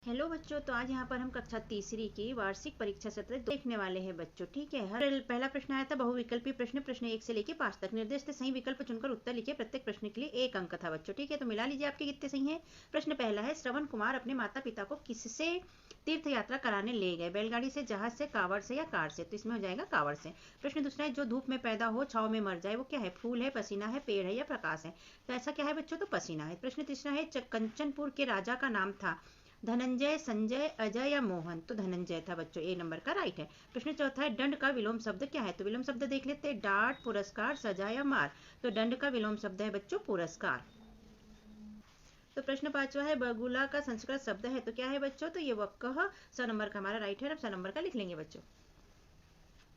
Hello बच्चों, तो आज यहाँ पर हम कक्षा तीसरी की वार्षिक परीक्षा सत्र देखने वाले हैं बच्चों। ठीक है, हर पहला प्रश्न आया था बहुविकल्पी प्रश्न, प्रश्न 1 से लेके 5 तक। निर्देश से सही विकल्प चुनकर उत्तर लिखिए, प्रत्येक प्रश्न के लिए 1 अंक था बच्चों। ठीक है, तो मिला लीजिए आपके कितने सही हैं। प्रश्न पहला है, श्रवण कुमार अपने माता पिता को किससे तीर्थ यात्रा कराने ले गए? बैलगाड़ी से, जहाज से, कावड़ से या कार से? तो इसमें हो जाएगा कावड़ से। प्रश्न दूसरा है, जो धूप में पैदा हो छाव में मर जाए वो क्या है? फूल है, पसीना है, पेड़ है या प्रकाश है? तो ऐसा क्या है बच्चों? तो पसीना है। प्रश्न तीसरा है, कंचनपुर के राजा का नाम था धनंजय, संजय, अजय या मोहन? तो धनंजय था बच्चों, ए नंबर का राइट है। प्रश्न चौथा है, दंड का विलोम शब्द क्या है? तो विलोम शब्द देख लेते हैं, डांट, पुरस्कार, सजा या मार? तो दंड का विलोम शब्द है बच्चों पुरस्कार। तो प्रश्न पांचवा है, बगुला का संस्कृत शब्द है, तो क्या है बच्चों? तो ये वक्कह, स नंबर का हमारा राइट है। अब स नंबर का लिख लेंगे बच्चों।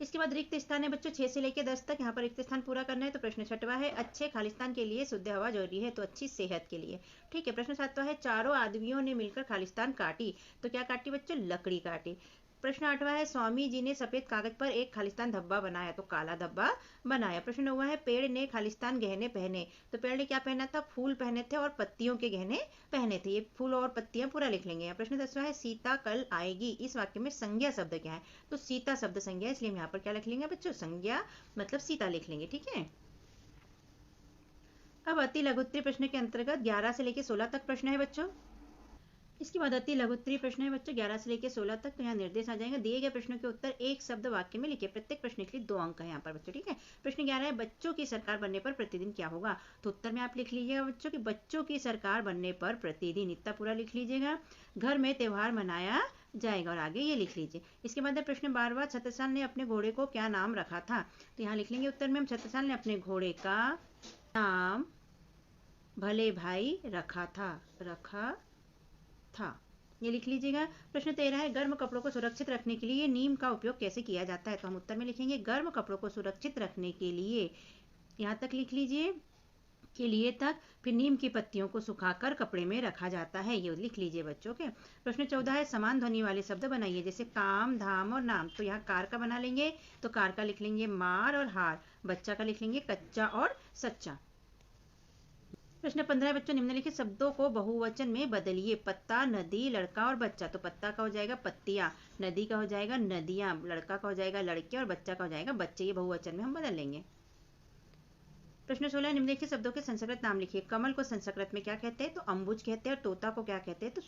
इसके बाद रिक्त स्थान है बच्चों 6 से लेकर 10 तक, यहाँ पर रिक्त स्थान पूरा करना है। तो प्रश्न छठवा है, अच्छे खालिस्तान के लिए शुद्ध हवा जरूरी है, तो अच्छी सेहत के लिए। ठीक है। प्रश्न सातवां है, चारों आदमियों ने मिलकर खालिस्तान काटी, तो क्या काटी बच्चों? लकड़ी काटी। प्रश्न आठवां है, स्वामी जी ने सफेद कागज पर एक खालिस्तान धब्बा बनाया, तो काला धब्बा बनाया। प्रश्न नौवां है, पेड़ ने खालिस्तान गहने पहने, तो पेड़ ने क्या पहना था? फूल पहने थे और पत्तियों के गहने पहने थे। ये फूल और पत्तियां पूरा लिख लेंगे। प्रश्न 10वां है, सीता कल आएगी, इस वाक्य में संज्ञा शब्द क्या है? तो सीता शब्द संज्ञा, इसलिए हम यहाँ पर क्या लिख लेंगे बच्चों? संज्ञा मतलब सीता लिख लेंगे। ठीक है। अब अति लघुत्तरी प्रश्न के अंतर्गत 11 से लेकर 16 तक प्रश्न है बच्चों। इसके बाद अति लघुत्तरी प्रश्न है बच्चों 11 से लेकर 16 तक। तो यहाँ निर्देश आ जाएगा, दिए गए प्रश्नों के उत्तर एक शब्द वाक्य में लिखिए, प्रत्येक प्रश्न के लिए 2 अंक है यहाँ पर बच्चों। ठीक है। प्रश्न 11 है, बच्चों की सरकार बनने पर प्रतिदिन क्या होगा? तो उत्तर में आप लिख लीजिएगा बच्चों की बच्चों की सरकार बनने पर प्रतिदिन, इतना पूरा लिख लीजिएगा। घर में त्योहार मनाया जाएगा, और आगे ये लिख लीजिए। इसके बाद प्रश्न 12वां, छत्रसाल ने अपने घोड़े को क्या नाम रखा था? तो यहाँ लिख लेंगे उत्तर में हम, छत्रसाल ने अपने घोड़े का नाम भले भाई रखा था, ये लिख लीजिएगा। प्रश्न 13 है, गर्म कपड़ों को सुरक्षित रखने के लिए नीम का उपयोग कैसे किया जाता है? तो हम उत्तर में लिखेंगे, गर्म कपड़ों को सुरक्षित रखने के लिए, यहाँ तक लिख लीजिए के लिए तक, फिर नीम की पत्तियों को सुखाकर कपड़े में रखा जाता है, ये लिख लीजिए बच्चों के। प्रश्न 14 है, समान ध्वनि वाले शब्द बनाइए, जैसे काम, धाम और नाम। तो यहाँ कार का बना लेंगे, तो कार का लिख लेंगे मार और हार। बच्चा का लिख लेंगे कच्चा और सच्चा। प्रश्न 15 बच्चों, निम्नलिखित शब्दों को बहुवचन में बदलिए, पत्ता, नदी, लड़का और बच्चा। तो पत्ता का हो जाएगा पत्तियां, नदी का हो जाएगा नदियां, लड़का का हो जाएगा लड़के और बच्चा का हो जाएगा बच्चे। ये बहुवचन में हम बदल लेंगे। प्रश्न 16, निम्नलिखित शब्दों के संस्कृत नाम लिखिए। कमल को संस्कृत में क्या कहते हैं? तो अंबुज कहते हैं। और तोता को क्या कहते हैं? तो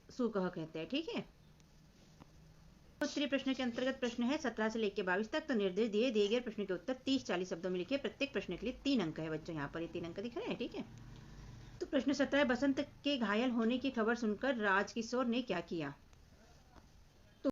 सूकह कहते हैं। ठीक है। उत्तरी प्रश्न के अंतर्गत प्रश्न है 17 से लेकर 22 तक। तो निर्देश दिए गए प्रश्न के उत्तर 30-40 शब्दों में लिखिए, प्रत्येक प्रश्न के लिए 3 अंक है बच्चों। यहाँ पर ये 3 अंक दिख रहे हैं। ठीक है। तो प्रश्न 17 है, बसंत के घायल होने की खबर सुनकर राजकिशोर ने क्या किया?